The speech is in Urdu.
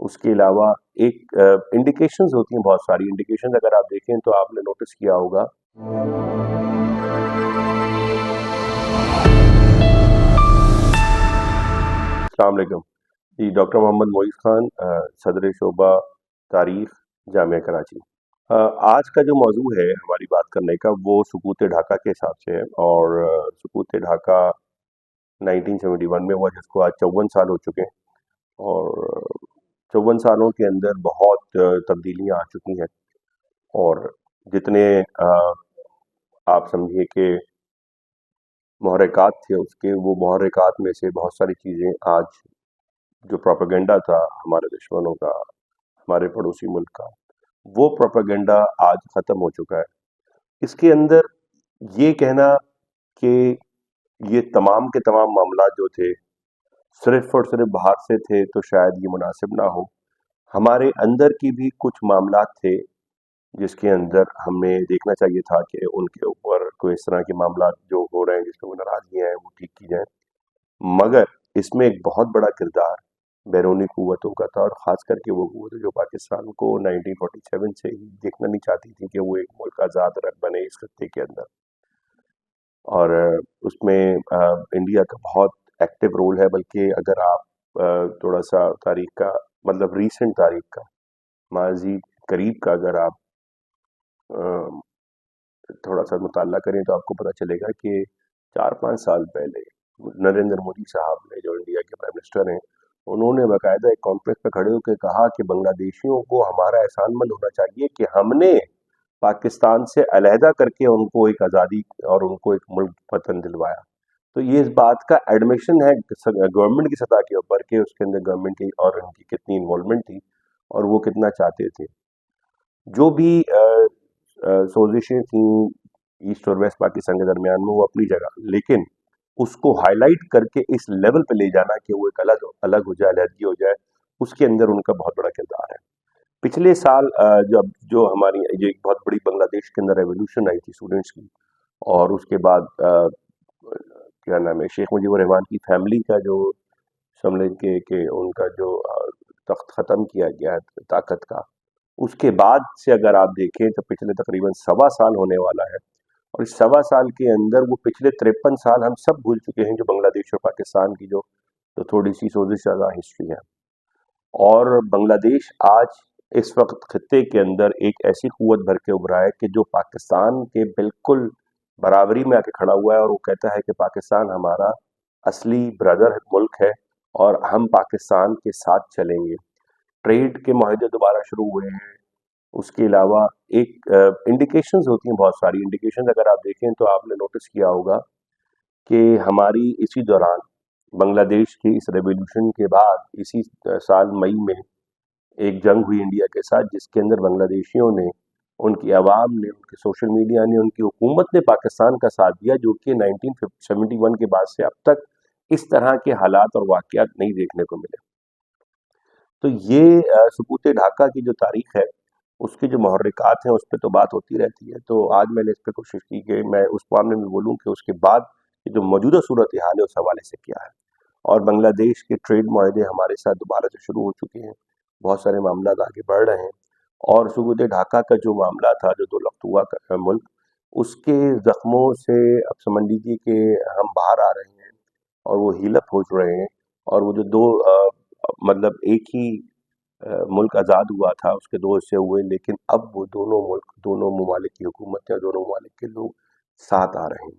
اس کے علاوہ ایک انڈیکیشنز ہوتی ہیں، بہت ساری انڈیکیشنز اگر آپ دیکھیں تو آپ نے نوٹس کیا ہوگا. السلام علیکم جی، ڈاکٹر محمد معیز خان، صدر شعبہ تاریخ، جامعہ کراچی. آج کا جو موضوع ہے ہماری بات کرنے کا وہ سقوط ڈھاکہ کے حساب سے ہے، اور سقوط ڈھاکہ 1971 میں ہوا، جس کو آج 54 سال ہو چکے ہیں، اور 54 سالوں کے اندر بہت تبدیلیاں آ چکی ہیں. اور جتنے آپ سمجھیے کہ محرکات تھے اس کے، وہ محرکات میں سے بہت ساری چیزیں آج جو پروپیگنڈا تھا ہمارے دشمنوں کا، ہمارے پڑوسی ملک کا، وہ پروپیگنڈا آج ختم ہو چکا ہے. اس کے اندر یہ کہنا کہ یہ تمام کے تمام معاملات جو تھے صرف اور صرف باہر سے تھے تو شاید یہ مناسب نہ ہو. ہمارے اندر کی بھی کچھ معاملات تھے جس کے اندر ہمیں دیکھنا چاہیے تھا کہ ان کے اوپر کوئی اس طرح کے معاملات جو ہو رہے ہیں جس میں ناراضگیاں ہیں وہ ٹھیک کی جائیں. مگر اس میں ایک بہت بڑا کردار بیرونی قوتوں کا تھا، اور خاص کر کے وہ قوتیں جو پاکستان کو 1947 سے ہی دیکھنا نہیں چاہتی تھی کہ وہ ایک ملک آزاد بنے اس خطے کے اندر. اور اس میں انڈیا کا بہت ایکٹیو رول ہے. بلکہ اگر آپ تھوڑا سا تاریخ کا، مطلب ریسنٹ تاریخ کا، ماضی قریب کا اگر آپ تھوڑا سا مطالعہ کریں تو آپ کو پتہ چلے گا کہ 4-5 سال پہلے نریندر مودی صاحب نے، جو انڈیا کے پرائم منسٹر ہیں، انہوں نے باقاعدہ ایک کانفرنس پہ کھڑے ہو کے کہا کہ بنگلہ دیشیوں کو ہمارا احسان مند ہونا چاہیے کہ ہم نے پاکستان سے علیحدہ کر کے ان کو ایک آزادی اور ان کو ایک ملک وطن دلوایا. تو یہ اس بات کا ایڈمیشن ہے گورنمنٹ کی سطح کے اوپر کہ اس کے اندر گورنمنٹ کی اور ان کی کتنی انوالومنٹ تھی اور وہ کتنا چاہتے تھے. جو بھی سوزشیں تھیں ایسٹ اور ویسٹ پاکستان کے درمیان میں وہ اپنی جگہ، لیکن اس کو ہائی لائٹ کر کے اس لیول پہ لے جانا کہ وہ ایک الگ ہو جائے، علیحدگی ہو جائے، اس کے اندر ان کا بہت بڑا کردار ہے. پچھلے سال جو ہماری یہ ایک بہت بڑی بنگلہ دیش کے اندر ریولیوشن آئی تھی اسٹوڈنٹس کی، اور اس کے بعد کیا نام ہے، شیخ مجیب الرحمان کی فیملی کا جو سمجھ کے کہ ان کا جو تخت ختم کیا گیا ہے طاقت کا، اس کے بعد سے اگر آپ دیکھیں تو پچھلے تقریباً 1.25 سال ہونے والا ہے. اور اس 1.25 سال کے اندر وہ پچھلے 53 سال ہم سب بھول چکے ہیں جو بنگلہ دیش اور پاکستان کی جو تھوڑی سی سوزش زدہ ہسٹری ہے. اور بنگلہ دیش آج اس وقت خطے کے اندر ایک ایسی قوت بھر کے ابھرا ہے کہ جو پاکستان کے بالکل برابری میں آ کے کھڑا ہوا ہے، اور وہ کہتا ہے کہ پاکستان ہمارا اصلی برادر ملک ہے اور ہم پاکستان کے ساتھ چلیں گے. ٹریڈ کے معاہدے دوبارہ شروع ہوئے ہیں. اس کے علاوہ ایک انڈیکیشنز ہوتی ہیں، بہت ساری انڈیکیشنز اگر آپ دیکھیں تو آپ نے نوٹس کیا ہوگا کہ ہماری اسی دوران بنگلہ دیش کی اس ریولیوشن کے بعد اسی سال مئی میں ایک جنگ ہوئی انڈیا کے ساتھ، جس کے اندر بنگلہ دیشیوں نے، ان کی عوام نے، ان کے سوشل میڈیا نے، ان کی حکومت نے پاکستان کا ساتھ دیا، جو کہ 1971 کے بعد سے اب تک اس طرح کے حالات اور واقعات نہیں دیکھنے کو ملے. تو یہ سقوط ڈھاکہ کی جو تاریخ ہے، اس کے جو محرکات ہیں اس پہ تو بات ہوتی رہتی ہے. تو آج میں نے اس پہ کوشش کی کہ میں اس معاملے میں بولوں کہ اس کے بعد جو موجودہ صورتحال ہے اس حوالے سے کیا ہے. اور بنگلہ دیش کے ٹریڈ معاہدے ہمارے ساتھ دوبارہ سے شروع ہو چکے ہیں، بہت سارے معاملات آگے بڑھ رہے ہیں. اور سقوط ڈھاکہ کا جو معاملہ تھا، جو 2 لختوہ کا ملک، اس کے زخموں سے اب سمجھ لیجیے کہ ہم باہر آ رہے ہیں اور وہ ہیل اپ ہو رہے ہیں. اور وہ جو 2 مطلب ایک ہی ملک آزاد ہوا تھا، اس کے 2 حصے ہوئے، لیکن اب وہ دونوں ملک، دونوں ممالک کی حکومتیں، دونوں ممالک کے لوگ ساتھ آ رہے ہیں.